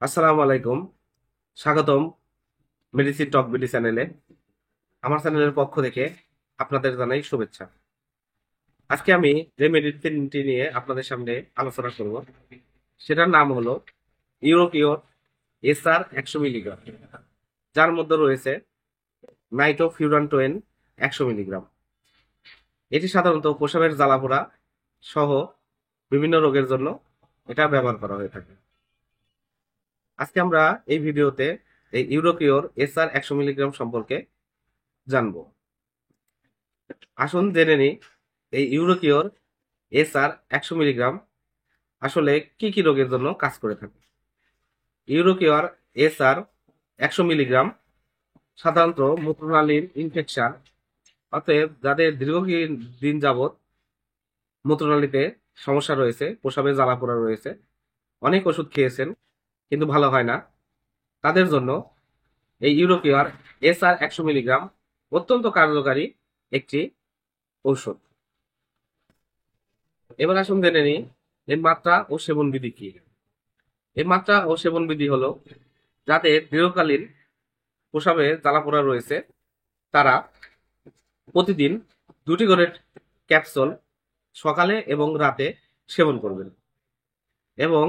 আসসালামু আলাইকুম। স্বাগতম মেডিসিন টক বিডি চ্যানেলে। আমার চ্যানেলের পক্ষ থেকে আপনাদের জানাই শুভেচ্ছা। আজকে আমি যে মেডিসিনটি নিয়ে আপনাদের সামনে আলোচনা করব সেটার নাম হলো ইউরোকিওর এসআর 100 মিলিগ্রাম, যার মধ্যে রয়েছে নাইট্রোফিউরান্টোয়েন 100 মিলিগ্রাম। এটি সাধারণত প্রসাবের জ্বালাপোড়া সহ বিভিন্ন রোগের জন্য এটা ব্যবহার করা হয়ে থাকে। আজকে আমরা এই ভিডিওতে এই ইউরোকিওর এসআর 100 মিলিগ্রাম সম্পর্কে জানবো। আসুন জেনে নিই এই ইউরোকিওর এসআর 100 মিলিগ্রাম আসলে কি কি রোগের জন্য কাজ করে থাকে। ইউরোকিওর এসআর 100 মিলিগ্রাম সাধারণত মূত্রনালীর ইনফেকশন, অতএব যাদের দীর্ঘদিন দিন যাবৎ মূত্রনালীতে সমস্যা রয়েছে, প্রসাবে জ্বালাপোড়া রয়েছে, অনেক ওষুধ খেয়েছেন কিন্তু ভালো হয় না, তাদের জন্য এই ইউরোকিওর এসআর 100 মিলিগ্রাম অত্যন্ত কার্যকারী একটি ঔষধ। এবার আসুন জেনে নিই এর মাত্রা ও সেবন বিধি কি। এর মাত্রা ও সেবন বিধি হলো, যাদের দীর্ঘকালীন প্রসাবে জ্বালাপোড়া রয়েছে তারা প্রতিদিন 2টি করে ক্যাপসুল সকালে এবং রাতে সেবন করবেন, এবং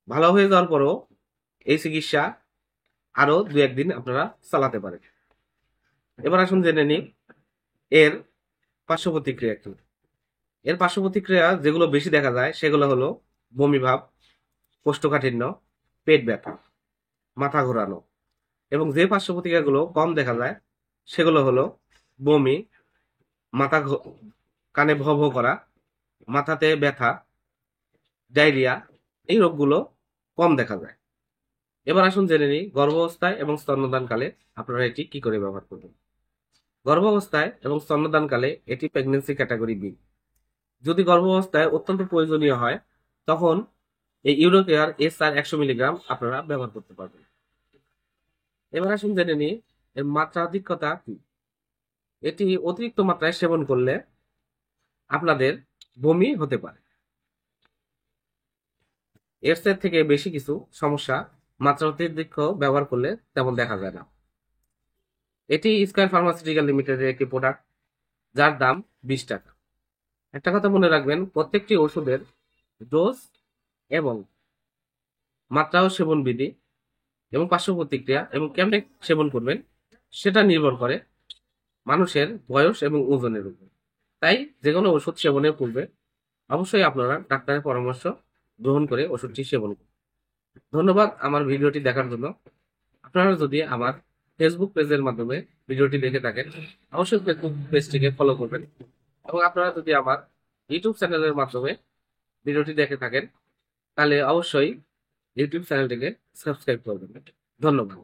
ভালো হয়ে যাওয়ার পরও এই চিকিৎসা আরো 2-1 দিন আপনারা চালাতে পারেন। এবার আসুন জেনে নিই এর পার্শ্ব প্রতিক্রিয়া কি। এর পার্শ্ব প্রতিক্রিয়া যেগুলো বেশি দেখা যায় সেগুলো হলো বমি ভাব, কোষ্ঠকাঠিন্য, পেট ব্যথা, মাথা ঘোরানো। এবং যে পার্শ্ব প্রতিক্রিয়াগুলো কম দেখা যায় সেগুলো হলো বমি, মাথা কানে ভো ভো করা, মাথাতে ব্যথা, ডায়রিয়া। এই রোগগুলো কম দেখা যায়। এবার আসুন জেনে নিই গর্ভাবস্থায় এবং স্তন্যদানকালে আপনারা এটি কি করে ব্যবহার করবেন। গর্ভাবস্থায় এবং স্তন্যদানকালে এটি প্রেগনেন্সি ক্যাটাগরি বি। যদি গর্ভাবস্থায় অত্যন্ত প্রয়োজনীয় হয় তখন এই ইউরোকেয়ার এসআর 100 মিলিগ্রাম আপনারা ব্যবহার করতে পারবেন। এবার আসুন জেনে নিই এর মাত্রাধিকতা কি। এটি অতিরিক্ত মাত্রায় সেবন করলে আপনাদের বমি হতে পারে। এর থেকে বেশি কিছু সমস্যা মাত্রা অতিরিক্ত ব্যবহার করলে তেমন দেখা যায় না। এটি স্কয়ার ফার্মাসিউটিক্যাল লিমিটেডের একটি প্রোডাক্ট, যার দাম 20 টাকা। একটা কথা মনে রাখবেন, প্রত্যেকটি ওষুধের ডোজ এবং মাত্রা ও সেবন বিধি এবং পার্শ্ব প্রতিক্রিয়া এবং কেমনে সেবন করবেন সেটা নির্ভর করে মানুষের বয়স এবং ওজনের উপর। তাই যে কোনো ওষুধ সেবনের পূর্বে অবশ্যই আপনারা ডাক্তারের পরামর্শ গ্রহণ করে ওষুধটি সেবন করুন। ধন্যবাদ আমার ভিডিওটি দেখার জন্য। আপনারা যদি আমার ফেসবুক পেজের মাধ্যমে ভিডিওটি দেখে থাকেন অবশ্যই ফেসবুক পেজটিকে ফলো করবেন, এবং আপনারা যদি আমার ইউটিউব চ্যানেলের মাধ্যমে ভিডিওটি দেখে থাকেন তাহলে অবশ্যই ইউটিউব চ্যানেলটিকে সাবস্ক্রাইব করবেন। ধন্যবাদ।